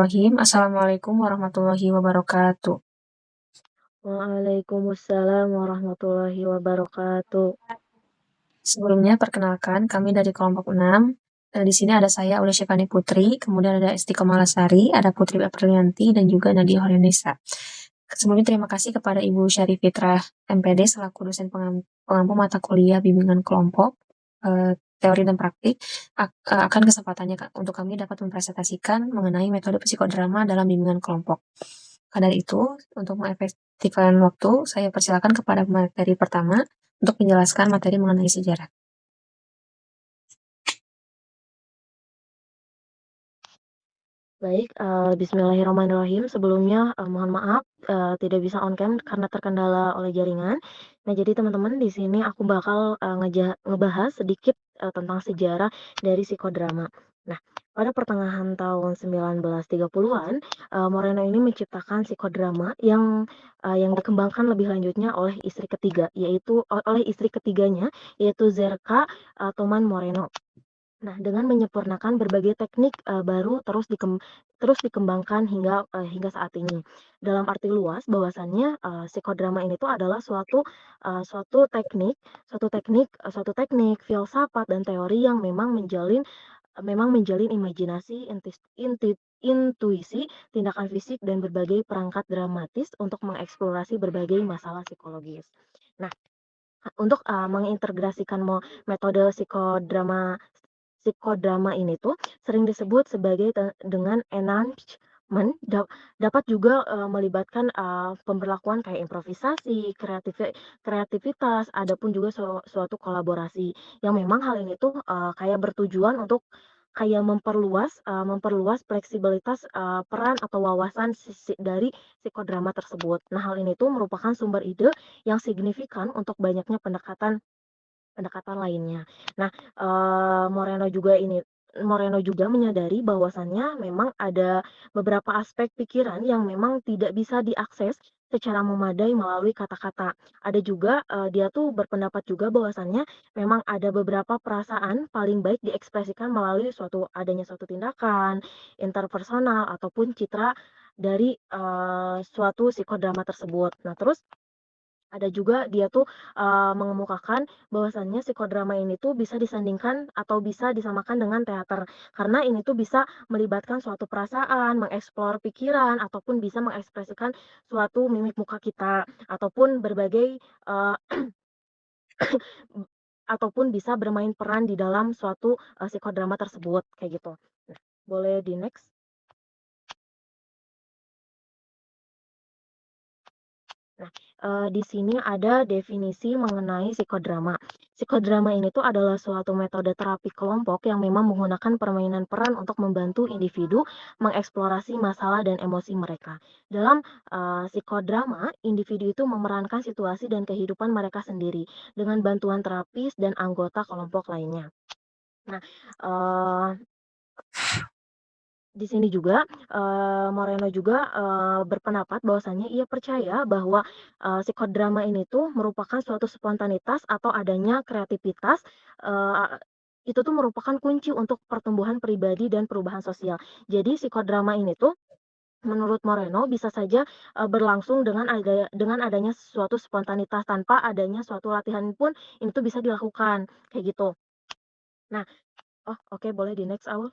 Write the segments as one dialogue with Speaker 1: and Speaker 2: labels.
Speaker 1: Bismillahirrahmanirrahim. Assalamualaikum warahmatullahi wabarakatuh.
Speaker 2: Waalaikumsalam warahmatullahi wabarakatuh.
Speaker 1: Sebelumnya perkenalkan kami dari kelompok 6. Di sini ada saya Aulia Syafani Putri, kemudian ada Istiqomah Lasari, ada Putri Aprilianti, dan juga Nadia Horenisa. Sebelumnya terima kasih kepada Ibu Syarif Fitrah MPD selaku dosen pengampu mata kuliah bimbingan kelompok teori dan praktik akan kesempatannya untuk kami dapat mempresentasikan mengenai metode psikodrama dalam bimbingan kelompok. Karena itu, untuk mengefektifkan waktu, saya persilakan kepada materi pertama untuk menjelaskan materi mengenai sejarah.
Speaker 2: Baik, bismillahirrahmanirrahim. Sebelumnya, mohon maaf, tidak bisa on cam karena terkendala oleh jaringan. Nah, jadi teman-teman di sini aku bakal, ngebahas sedikit, tentang sejarah dari psikodrama. Nah, pada pertengahan tahun 1930-an, Moreno ini menciptakan psikodrama yang dikembangkan lebih lanjutnya oleh istri ketiga, yaitu oleh istri ketiganya, yaitu Zerka, Toman Moreno. Nah, dengan menyempurnakan berbagai teknik, baru terus dikembangkan hingga saat ini. Dalam arti luas bahwasannya, psikodrama ini tuh adalah suatu teknik, filsafat dan teori yang memang menjalin imajinasi, intuisi, tindakan fisik, dan berbagai perangkat dramatis untuk mengeksplorasi berbagai masalah psikologis. Nah, untuk, mengintegrasikan metode psikodrama ini tuh sering disebut sebagai dengan enhancement, dapat juga, melibatkan, pemberlakuan kayak improvisasi, kreativitas, ada pun juga suatu kolaborasi, yang memang hal ini tuh, kayak bertujuan untuk kayak memperluas fleksibilitas, peran atau wawasan dari psikodrama tersebut. Nah, hal ini tuh merupakan sumber ide yang signifikan untuk banyaknya pendekatan pendekatan lainnya. Nah, Moreno juga menyadari bahwasannya memang ada beberapa aspek pikiran yang memang tidak bisa diakses secara memadai melalui kata-kata. Ada juga, dia tuh berpendapat juga bahwasannya memang ada beberapa perasaan paling baik diekspresikan melalui adanya suatu tindakan, interpersonal, ataupun citra dari, suatu psikodrama tersebut. Nah, terus ada juga dia tuh, mengemukakan bahwasannya psikodrama ini tuh bisa disandingkan atau bisa disamakan dengan teater. Karena ini tuh bisa melibatkan suatu perasaan, mengeksplor pikiran, ataupun bisa mengekspresikan suatu mimik muka kita, ataupun berbagai, ataupun bisa bermain peran di dalam suatu, psikodrama tersebut, kayak gitu. Nah, boleh di next? Nah, di sini ada definisi mengenai psikodrama. Psikodrama ini tuh adalah suatu metode terapi kelompok yang memang menggunakan permainan peran untuk membantu individu mengeksplorasi masalah dan emosi mereka. Dalam, psikodrama, individu itu memerankan situasi dan kehidupan mereka sendiri dengan bantuan terapis dan anggota kelompok lainnya. Nah, eee di sini juga, Moreno juga, berpendapat bahwasannya ia percaya bahwa, psikodrama ini tuh merupakan suatu spontanitas atau adanya kreativitas, eee, itu tuh merupakan kunci untuk pertumbuhan pribadi dan perubahan sosial. Jadi psikodrama ini tuh menurut Moreno bisa saja, berlangsung dengan adanya suatu spontanitas tanpa adanya suatu latihan pun ini tuh bisa dilakukan, kayak gitu. Nah, oh oke, boleh di next, Aul.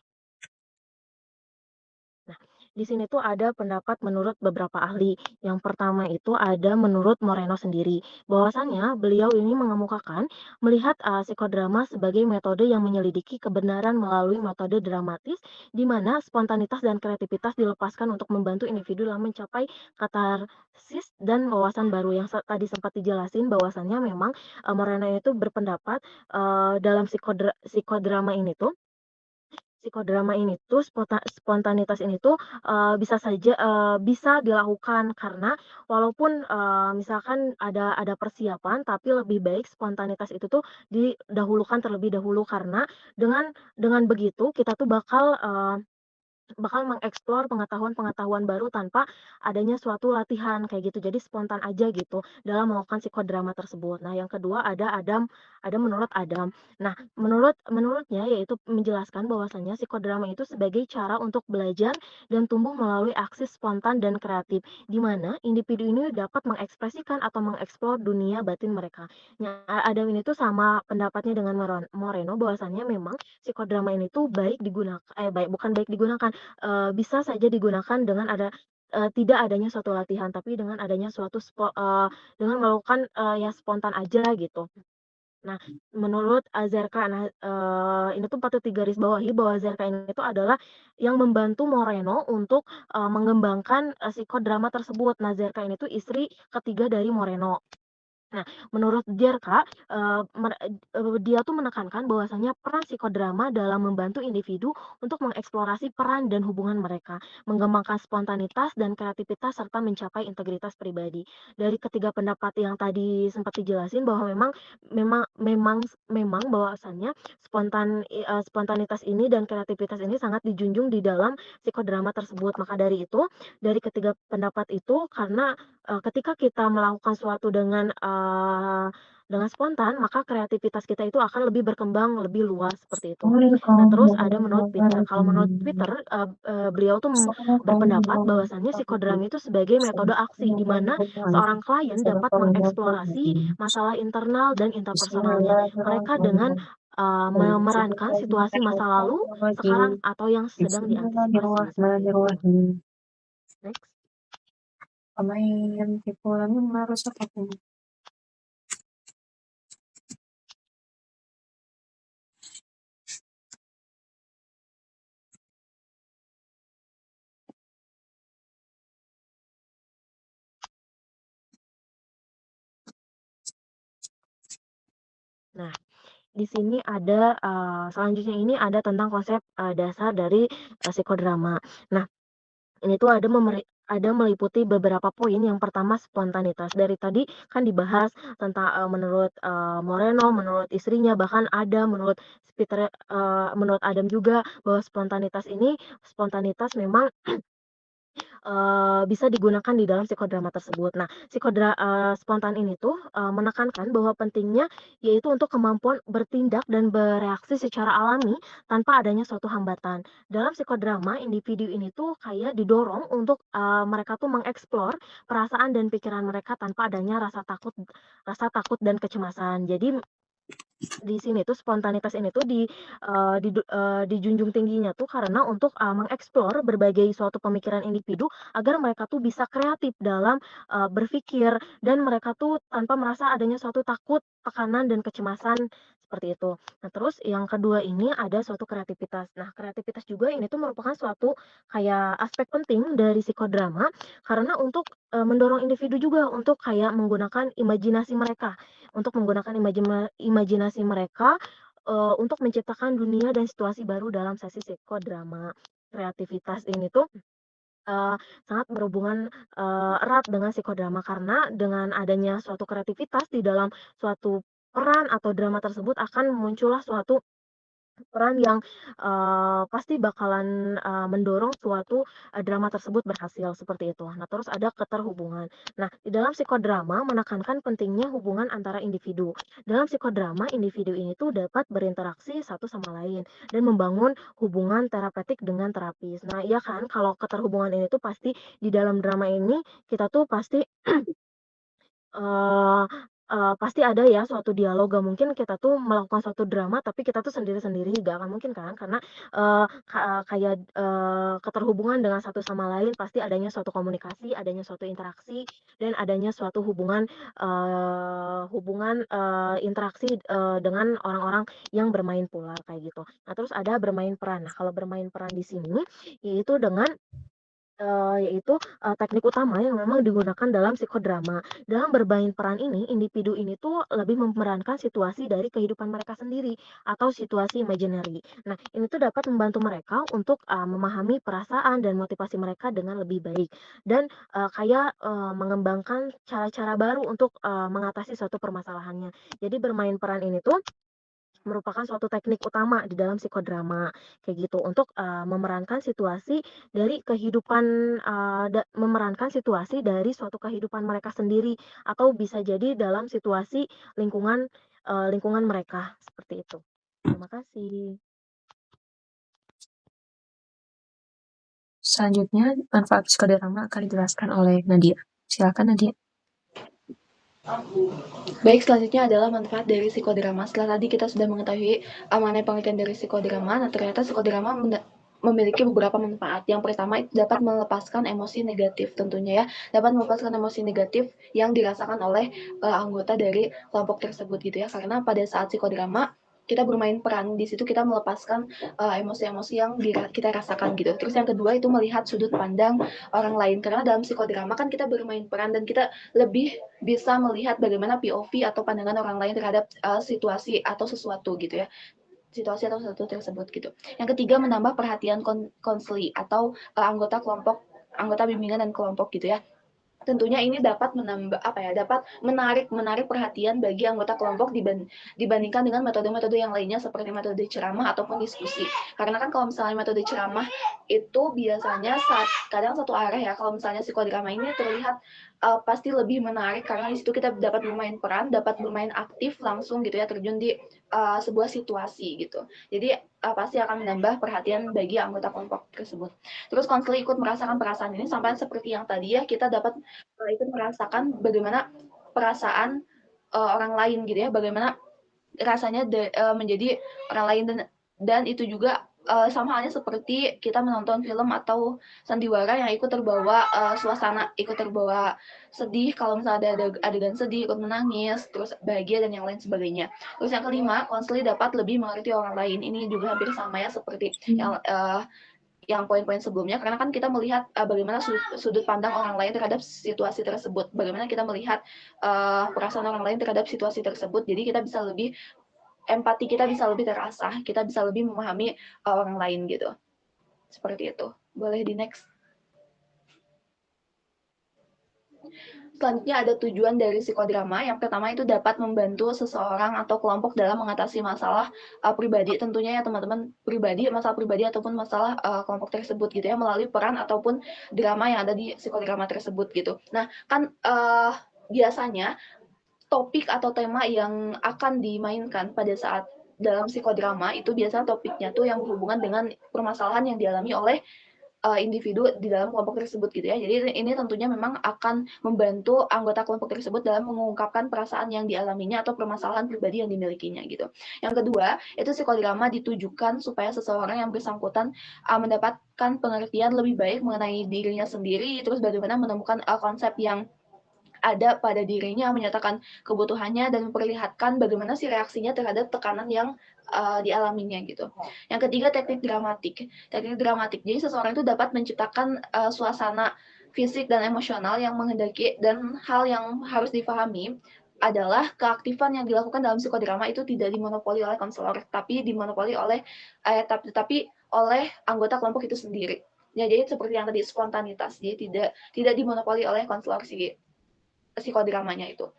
Speaker 2: Nah, di sini tuh ada pendapat menurut beberapa ahli. Yang pertama itu ada menurut Moreno sendiri, bahwasannya beliau ini mengemukakan melihat psikodrama sebagai metode yang menyelidiki kebenaran melalui metode dramatis, di mana spontanitas dan kreativitas dilepaskan untuk membantu individu dalam mencapai katarsis dan wawasan baru yang tadi sempat dijelasin bahwasannya memang Moreno itu berpendapat dalam psikodrama ini tuh psikodrama ini tuh spontanitas ini tuh, bisa dilakukan karena walaupun, misalkan ada persiapan, tapi lebih baik spontanitas itu tuh didahulukan terlebih dahulu karena dengan begitu kita tuh bakal, bakal mengeksplor pengetahuan-pengetahuan baru tanpa adanya suatu latihan kayak gitu. Jadi spontan aja gitu dalam melakukan psikodrama tersebut. Nah, yang kedua ada menurut Adam. Nah, menurutnya yaitu menjelaskan bahwasannya psikodrama itu sebagai cara untuk belajar dan tumbuh melalui aksi spontan dan kreatif, di mana individu ini dapat mengekspresikan atau mengeksplor dunia batin mereka. Nah, Adam ini tuh sama pendapatnya dengan Moreno bahwasannya memang psikodrama ini tuh bukan baik digunakan, bisa saja digunakan dengan tidak adanya suatu latihan, tapi dengan adanya dengan melakukan, ya spontan aja gitu. Nah, menurut Azerka, ini tuh patut digarisbawahi bahwa Azerka ini tuh adalah yang membantu Moreno untuk, mengembangkan, psikodrama tersebut. Nah, Zerka ini tuh istri ketiga dari Moreno. Nah, menurut Jerka, dia tuh menekankan bahwasanya peran psikodrama dalam membantu individu untuk mengeksplorasi peran dan hubungan mereka, mengembangkan spontanitas dan kreativitas serta mencapai integritas pribadi. Dari ketiga pendapat yang tadi sempat dijelasin bahwa memang memang memang bahwasannya spontanitas ini dan kreativitas ini sangat dijunjung di dalam psikodrama tersebut. Maka dari itu, dari ketiga pendapat itu karena ketika kita melakukan suatu dengan spontan, maka kreativitas kita itu akan lebih berkembang lebih luas seperti itu. Nah, terus ada menurut Peter. Kalau menurut Peter, beliau tuh berpendapat bahwasannya psikodrama itu sebagai metode aksi di mana seorang klien dapat mengeksplorasi masalah internal dan interpersonalnya mereka dengan memerankan situasi masa lalu, sekarang atau yang sedang diantisipasi seperti itu.
Speaker 1: Bismillahirrahmanirrahim.
Speaker 2: Next.
Speaker 1: Pemain tipulannya merusak aku.
Speaker 2: Nah, di sini ada, selanjutnya ini ada tentang konsep, dasar dari, psikodrama. Nah, ini tuh ada meliputi beberapa poin. Yang pertama spontanitas. Dari tadi kan dibahas tentang, menurut, Moreno, menurut istrinya, bahkan ada menurut Adam juga bahwa spontanitas memang bisa digunakan di dalam psikodrama tersebut. Nah, spontan ini tuh, menekankan bahwa pentingnya yaitu untuk kemampuan bertindak dan bereaksi secara alami tanpa adanya suatu hambatan. Dalam psikodrama, individu ini tuh kayak didorong untuk, mereka tuh mengeksplor perasaan dan pikiran mereka tanpa adanya rasa takut dan kecemasan. Jadi di sini tuh spontanitas ini tuh dijunjung tingginya tuh karena untuk, mengeksplor berbagai suatu pemikiran individu agar mereka tuh bisa kreatif dalam, berpikir dan mereka tuh tanpa merasa adanya suatu takut, tekanan, dan kecemasan seperti itu. Nah, terus yang kedua ini ada suatu kreativitas. Nah, kreativitas juga ini tuh merupakan suatu kayak aspek penting dari psikodrama karena untuk, mendorong individu juga untuk kayak menggunakan imajinasi mereka, untuk menciptakan dunia dan situasi baru dalam sesi psikodrama. Kreativitas ini tuh, sangat berhubungan, erat dengan psikodrama karena dengan adanya suatu kreativitas di dalam suatu peran atau drama tersebut akan muncullah suatu peran yang, pasti bakalan, mendorong suatu, drama tersebut berhasil, seperti itu. Nah, terus ada keterhubungan. Nah, di dalam psikodrama menekankan pentingnya hubungan antara individu. Dalam psikodrama, individu ini tuh dapat berinteraksi satu sama lain dan membangun hubungan terapeutik dengan terapis. Nah, iya kan, kalau keterhubungan ini tuh pasti di dalam drama ini kita tuh pasti Eee pasti ada ya suatu dialog, gak mungkin kita tuh melakukan suatu drama tapi kita tuh sendiri-sendiri, gak akan mungkin kan karena, kayak, keterhubungan dengan satu sama lain pasti adanya suatu komunikasi, adanya suatu interaksi, dan adanya suatu interaksi, dengan orang-orang yang bermain pula kayak gitu. Nah, terus ada bermain peran. Nah, kalau bermain peran di sini yaitu dengan teknik utama yang memang digunakan dalam psikodrama. Dalam bermain peran ini, individu ini tuh lebih memerankan situasi dari kehidupan mereka sendiri atau situasi imaginary. Nah, ini tuh dapat membantu mereka untuk, memahami perasaan dan motivasi mereka dengan lebih baik dan, mengembangkan cara-cara baru untuk, mengatasi suatu permasalahannya. Jadi bermain peran ini tuh merupakan suatu teknik utama di dalam psikodrama, kayak gitu. Untuk, memerankan situasi dari kehidupan, memerankan situasi dari suatu kehidupan mereka sendiri, atau bisa jadi dalam situasi lingkungan mereka, seperti itu. Terima kasih.
Speaker 1: Selanjutnya, manfaat psikodrama akan dijelaskan oleh Nadia. Silakan Nadia.
Speaker 3: Baik, selanjutnya adalah manfaat dari psikodrama. Setelah tadi kita sudah mengetahui mengenai pengertian dari psikodrama, nah ternyata psikodrama memiliki beberapa manfaat. Yang pertama itu dapat melepaskan emosi negatif tentunya ya, dapat melepaskan emosi negatif yang dirasakan oleh anggota dari kelompok tersebut gitu ya. Karena pada saat psikodrama kita bermain peran di situ, kita melepaskan emosi-emosi yang kita rasakan gitu. Terus yang kedua itu melihat sudut pandang orang lain, karena dalam psikodrama kan kita bermain peran dan kita lebih bisa melihat bagaimana POV atau pandangan orang lain terhadap situasi atau sesuatu gitu ya, situasi atau sesuatu tersebut gitu. Yang ketiga, menambah perhatian konseli atau anggota bimbingan dan kelompok gitu ya. Tentunya ini dapat menambah dapat menarik perhatian bagi anggota kelompok dibandingkan dengan metode-metode yang lainnya seperti metode ceramah ataupun diskusi. Karena kan kalau misalnya metode ceramah itu biasanya kadang satu arah ya. Kalau misalnya psikodrama ini terlihat pasti lebih menarik karena di situ kita dapat bermain peran, dapat bermain aktif langsung gitu ya, terjun di sebuah situasi gitu. Jadi pasti akan menambah perhatian bagi anggota kelompok tersebut. Terus konselor ikut merasakan perasaan ini sampai seperti yang tadi ya, kita dapat ikut merasakan bagaimana perasaan orang lain gitu ya, bagaimana rasanya menjadi orang lain, dan itu juga sama halnya seperti kita menonton film atau sandiwara yang ikut terbawa suasana, ikut terbawa sedih, kalau misalnya ada adegan sedih ikut menangis, terus bahagia dan yang lain sebagainya. Terus yang kelima, konselor dapat lebih mengerti orang lain. Ini juga hampir sama ya seperti yang poin-poin sebelumnya, karena kan kita melihat bagaimana sudut pandang orang lain terhadap situasi tersebut, bagaimana kita melihat perasaan orang lain terhadap situasi tersebut, jadi kita bisa lebih empati, kita bisa lebih terasah, kita bisa lebih memahami orang lain gitu. Seperti itu. Boleh di next. Selanjutnya ada tujuan dari psikodrama. Yang pertama itu dapat membantu seseorang atau kelompok dalam mengatasi masalah pribadi, tentunya ya teman-teman, masalah pribadi ataupun masalah kelompok tersebut gitu ya, melalui peran ataupun drama yang ada di psikodrama tersebut gitu. Nah, kan biasanya topik atau tema yang akan dimainkan pada saat dalam psikodrama itu biasanya topiknya tuh yang berhubungan dengan permasalahan yang dialami oleh individu di dalam kelompok tersebut gitu ya. Jadi ini tentunya memang akan membantu anggota kelompok tersebut dalam mengungkapkan perasaan yang dialaminya atau permasalahan pribadi yang dimilikinya gitu. Yang kedua, itu psikodrama ditujukan supaya seseorang yang bersangkutan mendapatkan pengertian lebih baik mengenai dirinya sendiri, terus bagaimana menemukan konsep yang ada pada dirinya, menyatakan kebutuhannya dan memperlihatkan bagaimana sih reaksinya terhadap tekanan yang dialaminya gitu. Yang ketiga, teknik dramatik. Teknik dramatik, jadi seseorang itu dapat menciptakan suasana fisik dan emosional yang menghendaki, dan hal yang harus dipahami adalah keaktifan yang dilakukan dalam psikodrama itu tidak dimonopoli oleh konselor, tapi dimonopoli oleh oleh anggota kelompok itu sendiri. Ya, jadi seperti yang tadi, spontanitas, jadi tidak dimonopoli oleh konselor psikodramanya itu.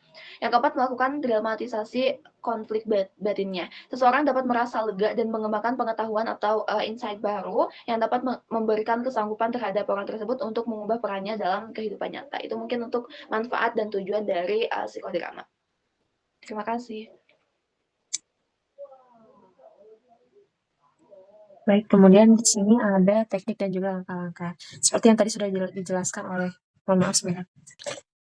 Speaker 3: Yang keempat, melakukan dramatisasi konflik batinnya. Seseorang dapat merasa lega dan mengembangkan pengetahuan atau insight baru yang dapat memberikan kesanggupan terhadap orang tersebut untuk mengubah perannya dalam kehidupan nyata. Itu mungkin untuk manfaat dan tujuan dari psikodrama. Terima kasih.
Speaker 1: Baik, kemudian di sini ada teknik dan juga langkah-langkah. Seperti yang tadi sudah dijelaskan oleh, mohon maaf sebentar.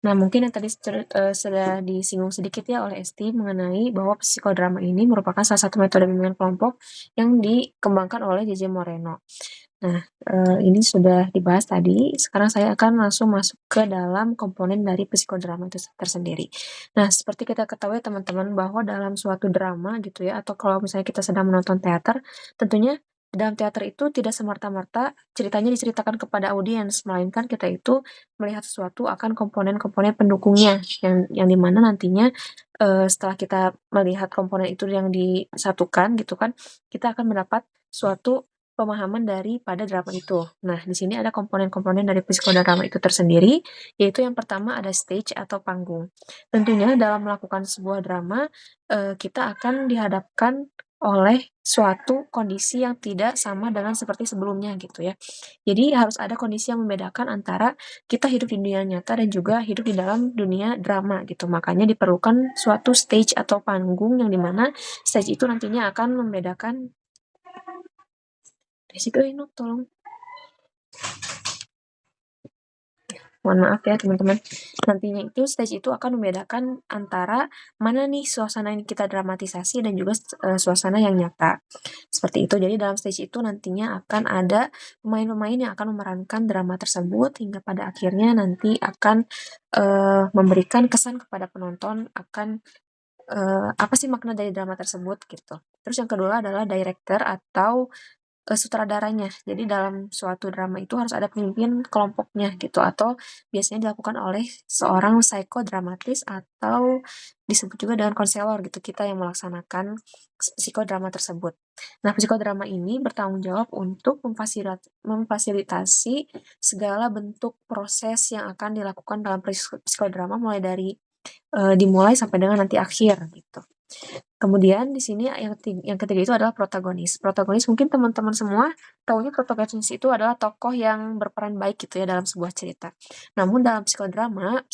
Speaker 1: Nah, mungkin yang tadi sudah disinggung sedikit ya oleh Esti mengenai bahwa psikodrama ini merupakan salah satu metode bimbingan kelompok yang dikembangkan oleh JJ Moreno. Nah, ini sudah dibahas tadi. Sekarang saya akan langsung masuk ke dalam komponen dari psikodrama itu tersendiri. Nah, seperti kita ketahui teman-teman bahwa dalam suatu drama gitu ya, atau kalau misalnya kita sedang menonton teater, tentunya dalam teater itu tidak semerta-merta ceritanya diceritakan kepada audiens, melainkan kita itu melihat sesuatu akan komponen-komponen pendukungnya, yang dimana nantinya setelah kita melihat komponen itu yang disatukan gitu kan, kita akan mendapat suatu pemahaman daripada drama itu. Nah, di sini ada komponen-komponen dari psikodrama itu tersendiri, yaitu yang pertama ada stage atau panggung. Tentunya dalam melakukan sebuah drama, kita akan dihadapkan oleh suatu kondisi yang tidak sama dengan seperti sebelumnya gitu ya. Jadi harus ada kondisi yang membedakan antara kita hidup di dunia nyata dan juga hidup di dalam dunia drama gitu. Makanya diperlukan suatu stage atau panggung yang dimana stage itu nantinya akan membedakan resiko ini tolong. Mohon maaf ya teman-teman. Nantinya itu stage itu akan membedakan antara mana nih suasana yang kita dramatisasi dan juga suasana yang nyata. Seperti itu. Jadi dalam stage itu nantinya akan ada pemain-pemain yang akan memerankan drama tersebut hingga pada akhirnya nanti akan memberikan kesan kepada penonton akan apa sih makna dari drama tersebut gitu. Terus yang kedua adalah director atau sutradaranya. Jadi dalam suatu drama itu harus ada pemimpin kelompoknya gitu atau biasanya dilakukan oleh seorang psikodramatis atau disebut juga dengan konselor gitu kita yang melaksanakan psikodrama tersebut. Nah, psikodrama ini bertanggung jawab untuk memfasilitasi segala bentuk proses yang akan dilakukan dalam psikodrama mulai dari dimulai sampai dengan nanti akhir gitu. Kemudian di sini yang ketiga itu adalah protagonis. Protagonis mungkin teman-teman semua tahunya protagonis itu adalah tokoh yang berperan baik gitu ya dalam sebuah cerita. Namun dalam psikodrama,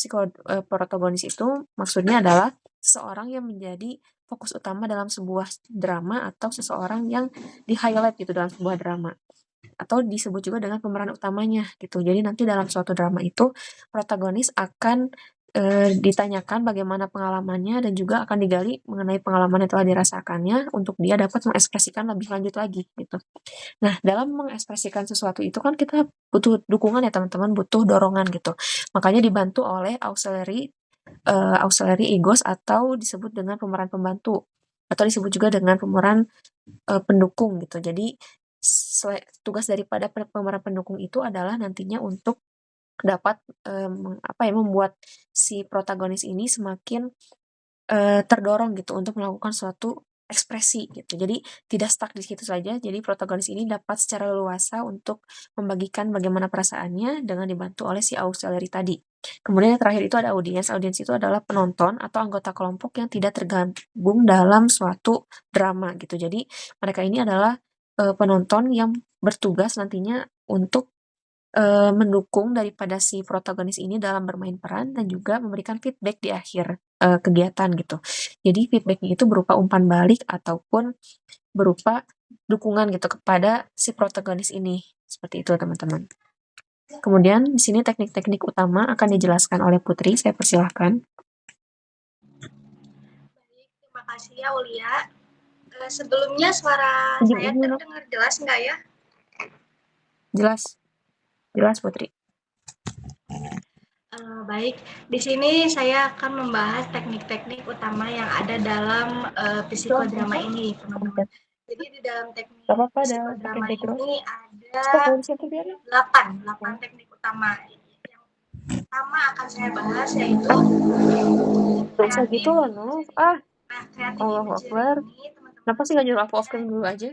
Speaker 1: protagonis itu maksudnya adalah seseorang yang menjadi fokus utama dalam sebuah drama atau seseorang yang di-highlight gitu dalam sebuah drama. Atau disebut juga dengan pemeran utamanya gitu. Jadi nanti dalam suatu drama itu protagonis akan ditanyakan bagaimana pengalamannya dan juga akan digali mengenai pengalaman yang telah dirasakannya untuk dia dapat mengekspresikan lebih lanjut lagi gitu. Nah, dalam mengekspresikan sesuatu itu kan kita butuh dukungan ya teman-teman, butuh dorongan gitu. Makanya dibantu oleh auxiliary egos atau disebut dengan pemeran pembantu atau disebut juga dengan pemeran pendukung gitu. Jadi tugas daripada pemeran pendukung itu adalah nantinya untuk dapat membuat si protagonis ini semakin terdorong gitu untuk melakukan suatu ekspresi gitu. Jadi tidak stuck di situ saja. Jadi protagonis ini dapat secara leluasa untuk membagikan bagaimana perasaannya dengan dibantu oleh si auxiliary tadi. Kemudian yang terakhir itu ada audiens. Audiens itu adalah penonton atau anggota kelompok yang tidak tergabung dalam suatu drama gitu. Jadi mereka ini adalah penonton yang bertugas nantinya untuk mendukung daripada si protagonis ini dalam bermain peran dan juga memberikan feedback di akhir kegiatan gitu. Jadi feedbacknya itu berupa umpan balik ataupun berupa dukungan gitu kepada si protagonis ini. Seperti itu teman-teman. Kemudian di sini teknik-teknik utama akan dijelaskan oleh Putri. Saya persilahkan.
Speaker 4: Baik, terima kasih ya Ulia. Sebelumnya suara saya terdengar jelas nggak ya?
Speaker 1: Jelas. Jelas Putri.
Speaker 4: Baik, di sini saya akan membahas teknik-teknik utama yang ada dalam psikodrama ini, teman-teman. Jadi di dalam teknik psikodrama ini ada 8 teknik utama. Yang pertama akan saya bahas yaitu kreatif imagery. Nah, kreatif imagery ini, teman-teman,
Speaker 1: kenapa sih nggak nyuruh aku off-cam dulu aja?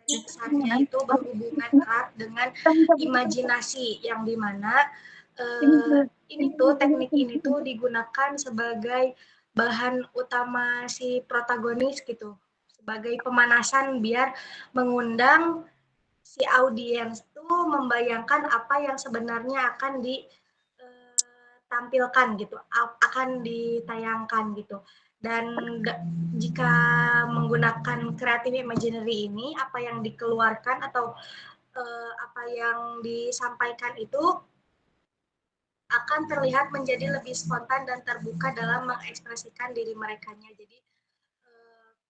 Speaker 4: Garis besarnya itu berhubungan erat dengan imajinasi yang dimana teknik ini tuh digunakan sebagai bahan utama si protagonis gitu, sebagai pemanasan biar mengundang si audiens tuh membayangkan apa yang sebenarnya akan ditampilkan gitu, akan ditayangkan gitu. Dan jika menggunakan creative imaginary ini, apa yang dikeluarkan atau apa yang disampaikan itu akan terlihat menjadi lebih spontan dan terbuka dalam mengekspresikan diri mereka. Jadi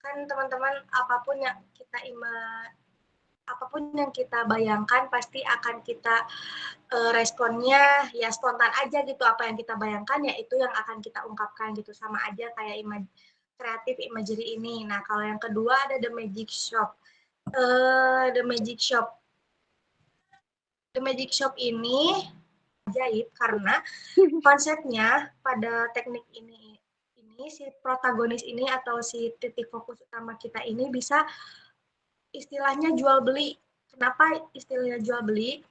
Speaker 4: kan teman-teman apapun yang kita bayangkan pasti akan kita responnya ya spontan aja gitu, apa yang kita bayangkan ya itu yang akan kita ungkapkan gitu, sama aja kayak creative imagery ini. Nah, kalau yang kedua ada The Magic Shop. The Magic Shop ini ajaib karena konsepnya pada teknik ini si protagonis ini atau si titik fokus utama kita ini bisa istilahnya jual beli. Kenapa istilahnya jual beli?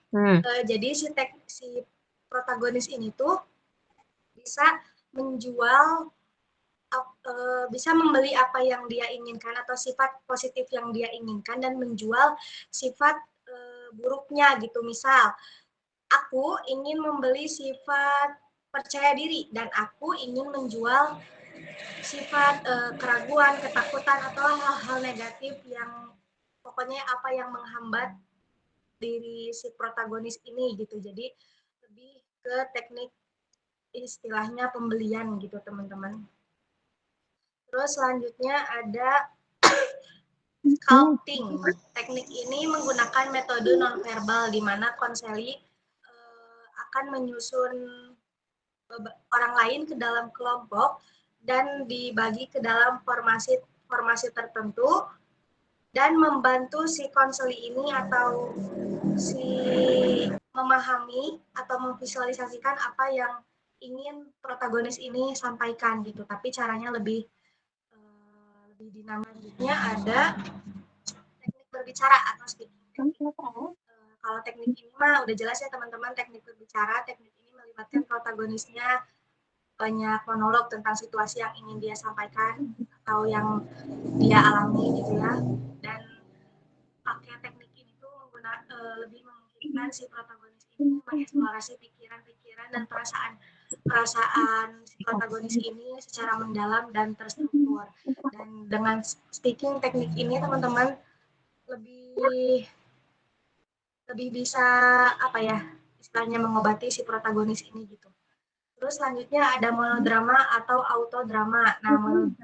Speaker 4: Jadi si protagonis ini tuh bisa menjual bisa membeli apa yang dia inginkan atau sifat positif yang dia inginkan dan menjual sifat buruknya gitu. Misal, aku ingin membeli sifat percaya diri dan aku ingin menjual sifat keraguan, ketakutan atau hal-hal negatif yang pokoknya apa yang menghambat diri si protagonis ini gitu. Jadi lebih ke teknik istilahnya pembelian gitu teman-teman. Terus selanjutnya ada sculpting. Teknik ini menggunakan metode nonverbal di mana konseli akan menyusun orang lain ke dalam kelompok dan dibagi ke dalam formasi tertentu dan membantu si konseli ini atau si memahami atau memvisualisasikan apa yang ingin protagonis ini sampaikan gitu. Tapi caranya lebih dinamisnya ada teknik berbicara atau speaking. Kalau teknik ini mah udah jelas ya teman-teman, teknik berbicara. Teknik ini melibatkan protagonisnya banyak monolog tentang situasi yang ingin dia sampaikan atau yang dia alami gitu ya. Dan pakai teknik ini tuh lebih memungkinkan si protagonis ini mengeksplorasi pikiran-pikiran dan perasaan si protagonis ini secara mendalam dan terstruktur. Dan dengan speaking teknik ini teman-teman lebih bisa apa ya istilahnya mengobati si protagonis ini gitu. Terus selanjutnya ada monodrama atau autodrama. Nah,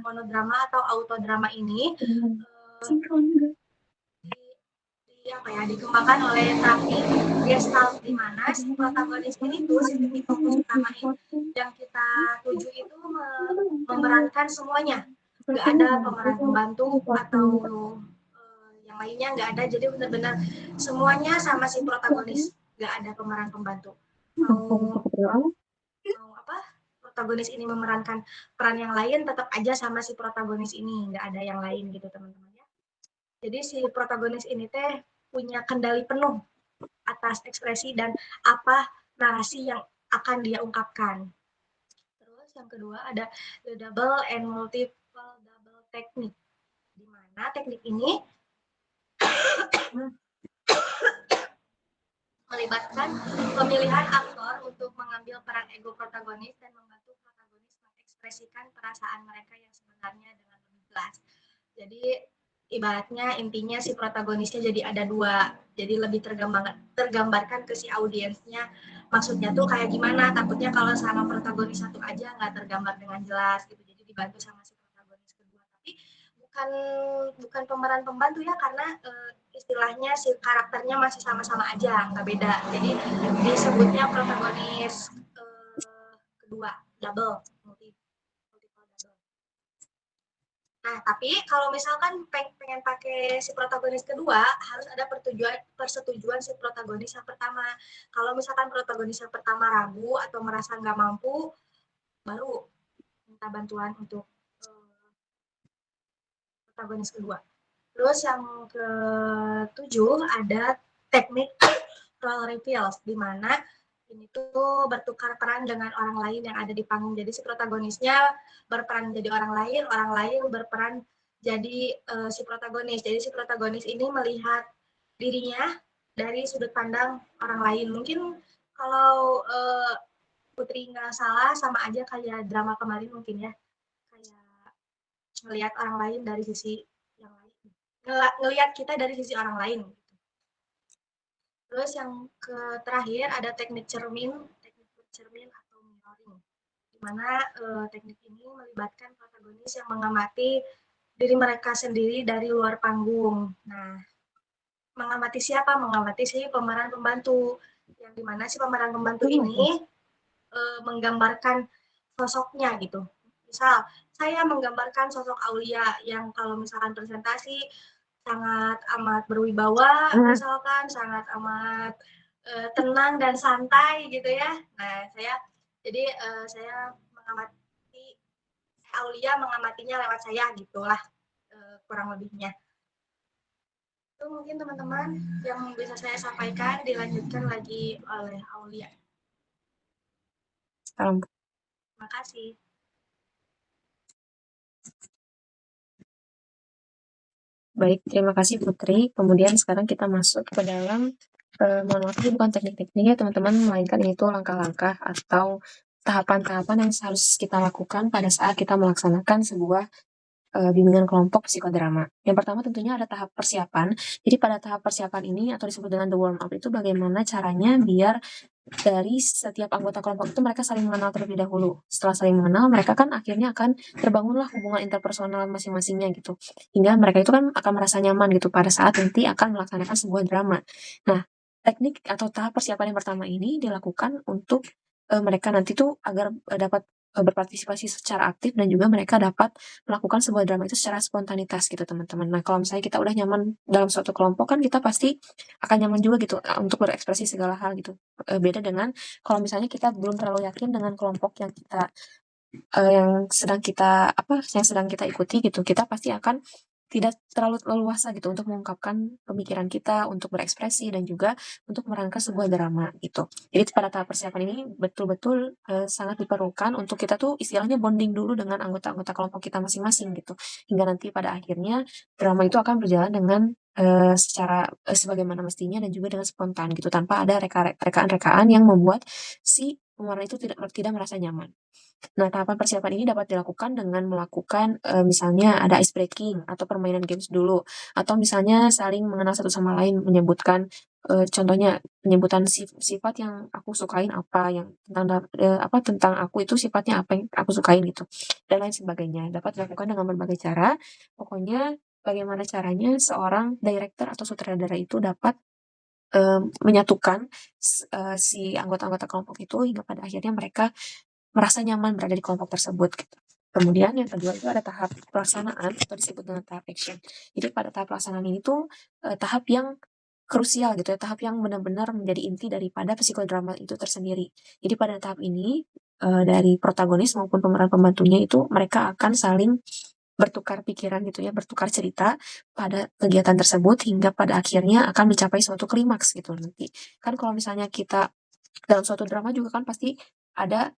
Speaker 4: monodrama atau autodrama ini dikembangkan oleh terapi Gestalt di mana si protagonis ini tuh si titik fokus utama yang kita tuju itu memerankan semuanya. Nggak ada pemeran pembantu atau yang lainnya nggak ada. Jadi benar-benar semuanya sama si protagonis. Nggak ada pemeran pembantu. Mau apa? Protagonis ini memerankan peran yang lain tetap aja sama si protagonis ini. Nggak ada yang lain gitu teman-teman ya. Jadi si protagonis ini teh punya kendali penuh atas ekspresi dan apa narasi yang akan dia ungkapkan. Terus yang kedua ada the double and multiple double technique. Di mana teknik ini melibatkan pemilihan aktor untuk mengambil peran ego protagonis dan membantu protagonis mengekspresikan perasaan mereka yang sebenarnya dengan lebih jelas. Jadi ibaratnya intinya si protagonisnya jadi ada dua, jadi lebih tergambarkan ke si audiensnya. Maksudnya tuh kayak gimana? Takutnya kalau sama protagonis satu aja nggak tergambar dengan jelas gitu. Jadi dibantu sama si protagonis kedua. Tapi bukan pemeran pembantu ya karena istilahnya si karakternya masih sama-sama aja, nggak beda. Jadi disebutnya protagonis kedua, double, multiple double. Nah, tapi kalau misalkan pengen pakai si protagonis kedua, harus ada persetujuan si protagonis yang pertama. Kalau misalkan protagonis yang pertama ragu atau merasa nggak mampu, baru minta bantuan untuk protagonis kedua. Terus yang ketujuh ada teknik role reveals, di mana ini tuh bertukar peran dengan orang lain yang ada di panggung. Jadi si protagonisnya berperan jadi orang lain berperan jadi si protagonis. Jadi si protagonis ini melihat dirinya dari sudut pandang orang lain. Mungkin kalau Putri nggak salah sama aja kayak drama kemarin mungkin ya. Kayak ngelihat orang lain dari sisi yang lain. Ngelihat kita dari sisi orang lain. Terus yang terakhir ada teknik cermin atau mirroring, di mana teknik ini melibatkan protagonis yang mengamati diri mereka sendiri dari luar panggung. Nah, mengamati siapa? Mengamati si pemeran pembantu, yang dimana si pemeran pembantu ini menggambarkan sosoknya gitu. Misal, saya menggambarkan sosok Aulia yang kalau misalkan presentasi sangat amat berwibawa, misalkan sangat amat tenang dan santai gitu ya. Nah, saya mengamati Aulia mengamatinya lewat saya gitulah kurang lebihnya. Itu mungkin teman-teman yang bisa saya sampaikan, dilanjutkan lagi oleh Aulia. Terima kasih.
Speaker 1: Baik, terima kasih Putri. Kemudian sekarang kita masuk ke dalam, mohon maaf ini bukan teknik-tekniknya teman-teman, melainkan itu langkah-langkah atau tahapan-tahapan yang harus kita lakukan pada saat kita melaksanakan sebuah bimbingan kelompok psikodrama. Yang pertama tentunya ada tahap persiapan. Jadi pada tahap persiapan ini atau disebut dengan the warm up itu bagaimana caranya biar dari setiap anggota kelompok itu mereka saling mengenal terlebih dahulu. Setelah saling mengenal, mereka kan akhirnya akan terbangunlah hubungan interpersonal masing-masingnya gitu. Hingga mereka itu kan akan merasa nyaman gitu pada saat nanti akan melaksanakan sebuah drama. Nah, teknik atau tahap persiapan yang pertama ini dilakukan untuk mereka nanti tuh agar dapat berpartisipasi secara aktif dan juga mereka dapat melakukan sebuah drama itu secara spontanitas gitu teman-teman. Nah kalau misalnya kita udah nyaman dalam suatu kelompok kan kita pasti akan nyaman juga gitu untuk berekspresi segala hal gitu. Beda dengan kalau misalnya kita belum terlalu yakin dengan kelompok yang kita yang sedang kita ikuti gitu. Kita pasti akan tidak terlalu leluasa gitu untuk mengungkapkan pemikiran kita, untuk berekspresi dan juga untuk merangkai sebuah drama gitu. Jadi pada tahap persiapan ini betul-betul sangat diperlukan untuk kita tuh istilahnya bonding dulu dengan anggota-anggota kelompok kita masing-masing gitu. Hingga nanti pada akhirnya drama itu akan berjalan dengan secara sebagaimana mestinya dan juga dengan spontan gitu tanpa ada rekaan-rekaan yang membuat si pemeran itu tidak merasa nyaman. Nah, tahapan persiapan ini dapat dilakukan dengan melakukan, misalnya ada ice breaking atau permainan games dulu, atau misalnya saling mengenal satu sama lain, menyebutkan, contohnya penyebutan sifat yang aku sukain apa, yang tentang aku itu sifatnya apa yang aku sukain gitu, dan lain sebagainya. Dapat dilakukan dengan berbagai cara, pokoknya bagaimana caranya seorang director atau sutradara itu dapat, menyatukan si anggota-anggota kelompok itu hingga pada akhirnya mereka merasa nyaman berada di kelompok tersebut gitu. Kemudian yang kedua itu ada tahap pelaksanaan atau disebut dengan tahap action. Jadi pada tahap pelaksanaan ini tuh tahap yang krusial gitu ya, tahap yang benar-benar menjadi inti daripada psikodrama itu tersendiri. Jadi pada tahap ini dari protagonis maupun pemeran pembantunya itu mereka akan saling bertukar pikiran gitu ya, bertukar cerita pada kegiatan tersebut hingga pada akhirnya akan mencapai suatu klimaks gitu nanti. Kan kalau misalnya kita dalam suatu drama juga kan pasti ada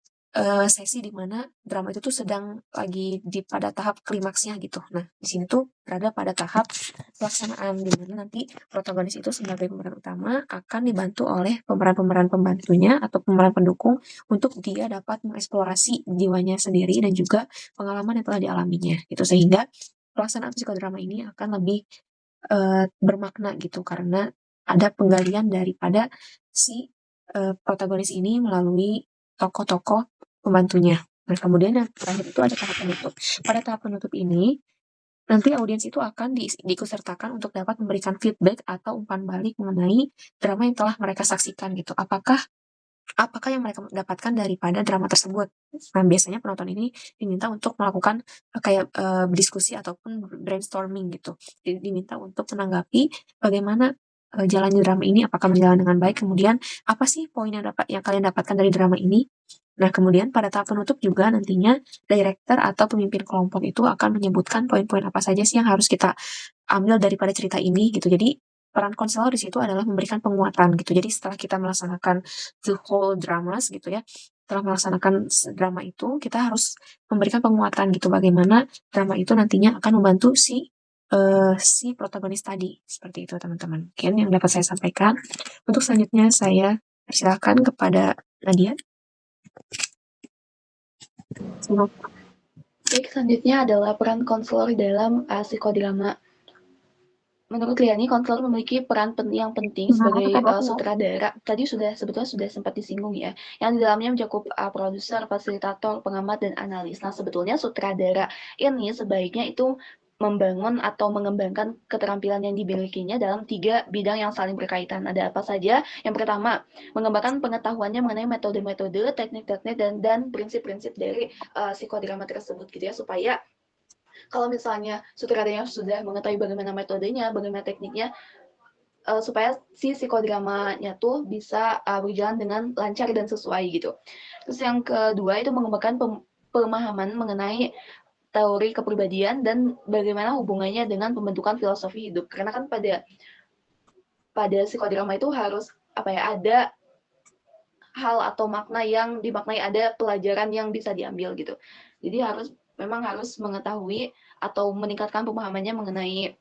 Speaker 1: sesi di mana drama itu tuh sedang lagi pada tahap klimaksnya gitu. Nah, di sini tuh berada pada tahap pelaksanaan di mana nanti protagonis itu sebagai pemeran utama akan dibantu oleh pemeran-pemeran pembantunya atau pemeran pendukung untuk dia dapat mengeksplorasi jiwanya sendiri dan juga pengalaman yang telah dialaminya gitu. Sehingga pelaksanaan psikodrama ini akan lebih bermakna gitu karena ada penggalian daripada si protagonis ini melalui tokoh-tokoh pembantunya. Nah, kemudian yang terakhir itu ada tahap penutup. Pada tahap penutup ini, nanti audiens itu akan diikutsertakan untuk dapat memberikan feedback atau umpan balik mengenai drama yang telah mereka saksikan gitu. Apakah yang mereka dapatkan daripada drama tersebut. Nah, biasanya penonton ini diminta untuk melakukan kayak diskusi ataupun brainstorming gitu. Diminta untuk menanggapi bagaimana jalannya drama ini, apakah berjalan dengan baik, kemudian apa sih poin yang kalian dapatkan dari drama ini. Nah, kemudian pada tahap penutup juga nantinya director atau pemimpin kelompok itu akan menyebutkan poin-poin apa saja sih yang harus kita ambil daripada cerita ini gitu. Jadi peran konselor di situ adalah memberikan penguatan gitu. Jadi setelah kita melaksanakan the whole dramas gitu ya, setelah melaksanakan drama itu, kita harus memberikan penguatan gitu bagaimana drama itu nantinya akan membantu si protagonis tadi. Seperti itu teman-teman. Mungkin yang dapat saya sampaikan. Untuk selanjutnya saya persilakan kepada Nadia.
Speaker 3: Baik, selanjutnya adalah peran konselor dalam psikodrama. Menurut Liani, konselor memiliki peran yang penting sebagai sutradara. Tadi sebetulnya sudah sempat disinggung ya, yang di dalamnya mencakup produser, fasilitator, pengamat, dan analis. Nah, sebetulnya sutradara ini sebaiknya itu membangun atau mengembangkan keterampilan yang dimilikinya dalam 3 bidang yang saling berkaitan. Ada apa saja? Yang pertama, mengembangkan pengetahuannya mengenai metode-metode, teknik-teknik, dan prinsip-prinsip dari psikodrama tersebut gitu ya, supaya kalau misalnya sutradaranya sudah mengetahui bagaimana metodenya, bagaimana tekniknya, supaya si psikodramanya tuh bisa berjalan dengan lancar dan sesuai gitu. Terus yang kedua itu mengembangkan pemahaman mengenai teori kepribadian dan bagaimana hubungannya dengan pembentukan filosofi hidup. Karena kan pada psikodrama itu harus ada hal atau makna yang dimaknai, ada pelajaran yang bisa diambil gitu. Jadi memang harus mengetahui atau meningkatkan pemahamannya mengenai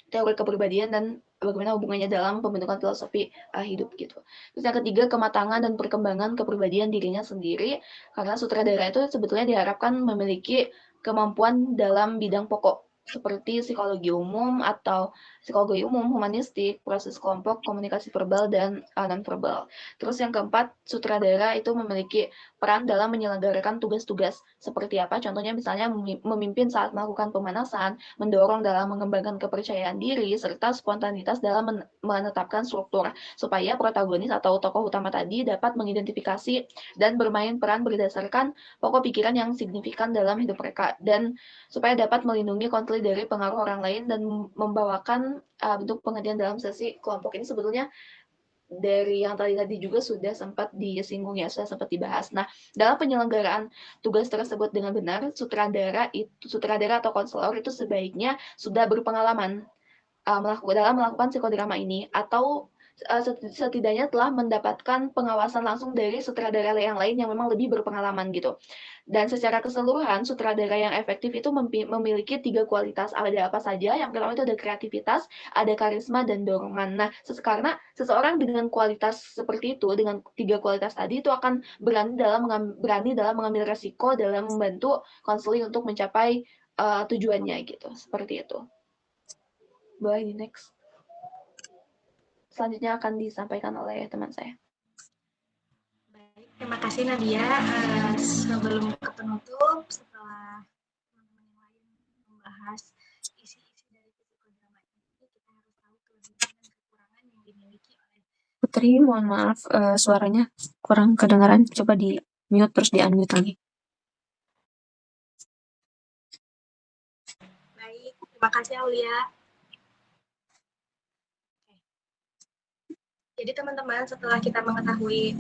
Speaker 3: teori kepribadian dan bagaimana hubungannya dalam pembentukan filosofi hidup gitu. Terus yang ketiga, kematangan dan perkembangan kepribadian dirinya sendiri, karena sutradara itu sebetulnya diharapkan memiliki kemampuan dalam bidang pokok seperti psikologi umum atau psikologi umum, humanistik, proses kelompok, komunikasi verbal, dan non-verbal. Terus yang keempat, sutradara itu memiliki peran dalam menyelenggarakan tugas-tugas seperti apa, contohnya misalnya memimpin saat melakukan pemanasan, mendorong dalam mengembangkan kepercayaan diri, serta spontanitas dalam menetapkan struktur, supaya protagonis atau tokoh utama tadi dapat mengidentifikasi dan bermain peran berdasarkan pokok pikiran yang signifikan dalam hidup mereka, dan supaya dapat melindungi konflik dari pengaruh orang lain dan membawakan bentuk pengertian dalam sesi kelompok. Ini sebetulnya dari yang tadi juga sudah sempat disinggung ya, sudah sempat dibahas. Nah, dalam penyelenggaraan tugas tersebut dengan benar, sutradara atau konselor itu sebaiknya sudah berpengalaman dalam melakukan psikodrama ini, atau setidaknya telah mendapatkan pengawasan langsung dari sutradara yang lain yang memang lebih berpengalaman gitu. Dan secara keseluruhan, sutradara yang efektif itu memiliki 3 kualitas. Ada apa saja? Yang pertama itu ada kreativitas, ada karisma, dan dorongan. Nah, karena seseorang dengan kualitas seperti itu, dengan 3 kualitas tadi, itu akan berani dalam mengambil resiko dalam membantu konseling untuk mencapai tujuannya gitu. Seperti itu. Boleh next. Selanjutnya akan disampaikan oleh teman saya.
Speaker 4: Baik, terima kasih Nadia. Sebelum ke penutup, setelah teman-teman yang lain membahas isi-isi dari psikodrama ini, kita harus tahu kelebihan dan kekurangan yang dimiliki oleh
Speaker 1: Putri, mohon maaf, suaranya kurang kedengaran. Coba di mute terus di unmute lagi.
Speaker 4: Baik, terima kasih Aulia. Jadi teman-teman, setelah kita mengetahui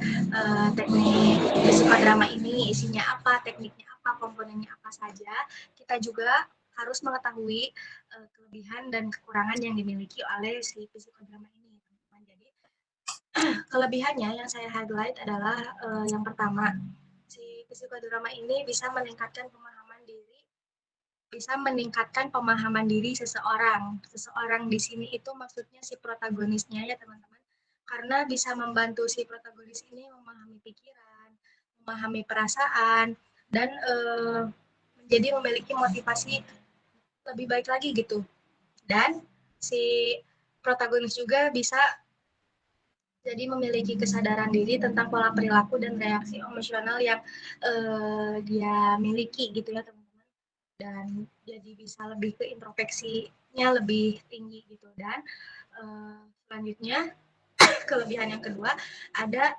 Speaker 4: teknik psikodrama ini, isinya apa, tekniknya apa, komponennya apa saja, kita juga harus mengetahui kelebihan dan kekurangan yang dimiliki oleh si psikodrama ini, teman-teman. Jadi kelebihannya yang saya highlight adalah yang pertama, si psikodrama ini bisa meningkatkan pemahaman diri seseorang. Seseorang di sini itu maksudnya si protagonisnya ya teman-teman. Karena bisa membantu si protagonis ini memahami pikiran, memahami perasaan, dan menjadi memiliki motivasi lebih baik lagi gitu. Dan si protagonis juga bisa jadi memiliki kesadaran diri tentang pola perilaku dan reaksi emosional yang dia miliki gitu ya teman-teman. Dan jadi bisa lebih ke introspeksinya lebih tinggi gitu. Dan selanjutnya kelebihan yang kedua, ada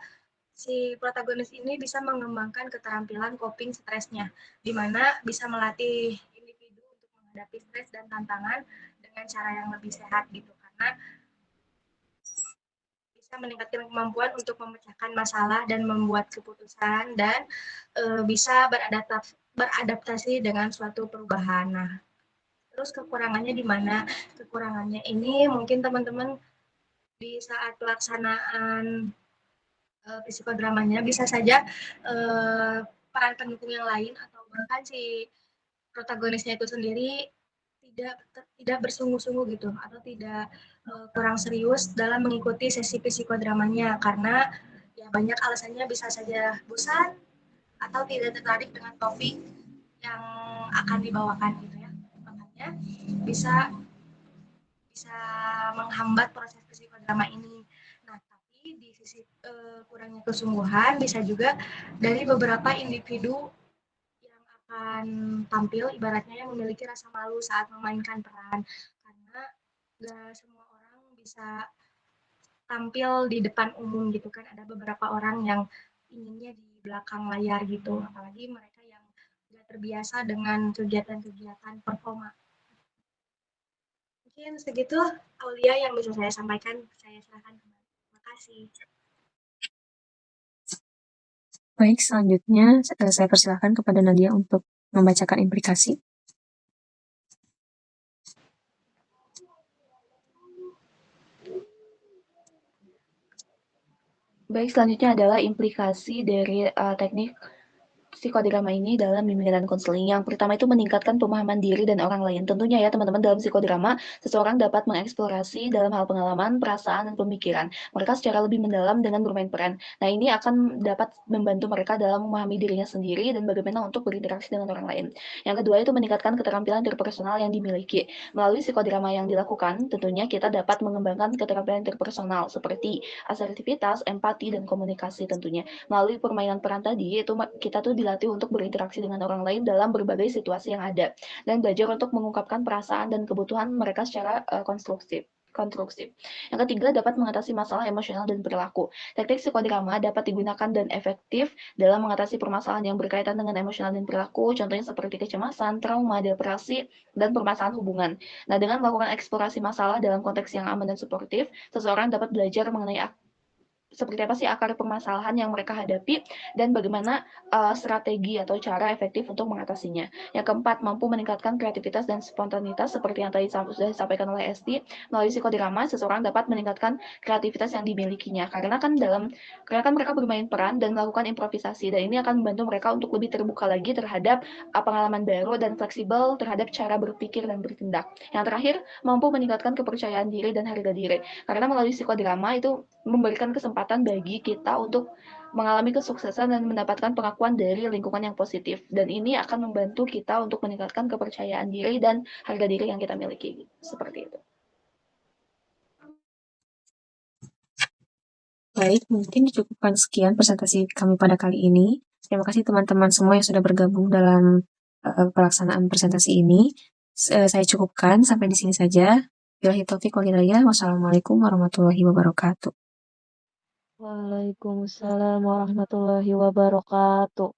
Speaker 4: si protagonis ini bisa mengembangkan keterampilan coping stresnya, di mana bisa melatih individu untuk menghadapi stres dan tantangan dengan cara yang lebih sehat gitu, karena bisa meningkatkan kemampuan untuk memecahkan masalah dan membuat keputusan, dan bisa beradaptasi dengan suatu perubahan. Nah, terus kekurangannya di mana? Kekurangannya ini mungkin teman-teman di saat pelaksanaan psikodramanya bisa saja peran pendukung yang lain atau bahkan si protagonisnya itu sendiri tidak bersungguh-sungguh gitu, atau tidak kurang serius dalam mengikuti sesi psikodramanya, karena ya banyak alasannya, bisa saja bosan atau tidak tertarik dengan topik yang akan dibawakan gitu ya. Makanya bisa menghambat proses psikodrama ini. Nah, tapi di sisi kurangnya kesungguhan bisa juga dari beberapa individu yang akan tampil, ibaratnya yang memiliki rasa malu saat memainkan peran, karena gak semua orang bisa tampil di depan umum gitu kan, ada beberapa orang yang inginnya di belakang layar gitu, apalagi mereka yang gak terbiasa dengan kegiatan-kegiatan performa. Mungkin segitu Aulia yang bisa saya sampaikan, saya serahkan kembali. Terima kasih.
Speaker 1: Baik, selanjutnya saya persilakan kepada Nadia untuk membacakan implikasi.
Speaker 3: Baik, selanjutnya adalah implikasi dari teknik psikodrama ini dalam bimbingan dan konseling. Yang pertama itu meningkatkan pemahaman diri dan orang lain. Tentunya ya teman-teman, dalam psikodrama, seseorang dapat mengeksplorasi dalam hal pengalaman, perasaan, dan pemikiran mereka secara lebih mendalam dengan bermain peran. Nah, ini akan dapat membantu mereka dalam memahami dirinya sendiri dan bagaimana untuk berinteraksi dengan orang lain. Yang kedua itu meningkatkan keterampilan interpersonal yang dimiliki. Melalui psikodrama yang dilakukan, tentunya kita dapat mengembangkan keterampilan interpersonal seperti asertivitas, empati, dan komunikasi tentunya. Melalui permainan peran tadi, itu kita tuh dilatih untuk berinteraksi dengan orang lain dalam berbagai situasi yang ada dan belajar untuk mengungkapkan perasaan dan kebutuhan mereka secara konstruktif. Yang ketiga, dapat mengatasi masalah emosional dan perilaku. Teknik psikodrama dapat digunakan dan efektif dalam mengatasi permasalahan yang berkaitan dengan emosional dan perilaku, contohnya seperti kecemasan, trauma, depresi, dan permasalahan hubungan. Nah, dengan melakukan eksplorasi masalah dalam konteks yang aman dan suportif, seseorang dapat belajar mengenai seperti apa sih akar permasalahan yang mereka hadapi dan bagaimana strategi atau cara efektif untuk mengatasinya. Yang keempat, mampu meningkatkan kreativitas dan spontanitas seperti yang tadi sudah disampaikan oleh Esti. Melalui psikodrama, seseorang dapat meningkatkan kreativitas yang dimilikinya karena kan mereka bermain peran dan melakukan improvisasi, dan ini akan membantu mereka untuk lebih terbuka lagi terhadap pengalaman baru dan fleksibel terhadap cara berpikir dan bertindak. Yang terakhir, mampu meningkatkan kepercayaan diri dan harga diri karena melalui psikodrama itu memberikan kesempatan bagi kita untuk mengalami kesuksesan dan mendapatkan pengakuan dari lingkungan yang positif, dan ini akan membantu kita untuk meningkatkan kepercayaan diri dan harga diri yang kita miliki. Seperti itu.
Speaker 1: Baik, mungkin dicukupkan sekian presentasi kami pada kali ini. Terima kasih teman-teman semua yang sudah bergabung dalam pelaksanaan presentasi ini. Saya cukupkan sampai di sini saja. Billahi taufiq wal hidayah. Wassalamualaikum warahmatullahi wabarakatuh.
Speaker 2: Waalaikumsalam warahmatullahi wabarakatuh.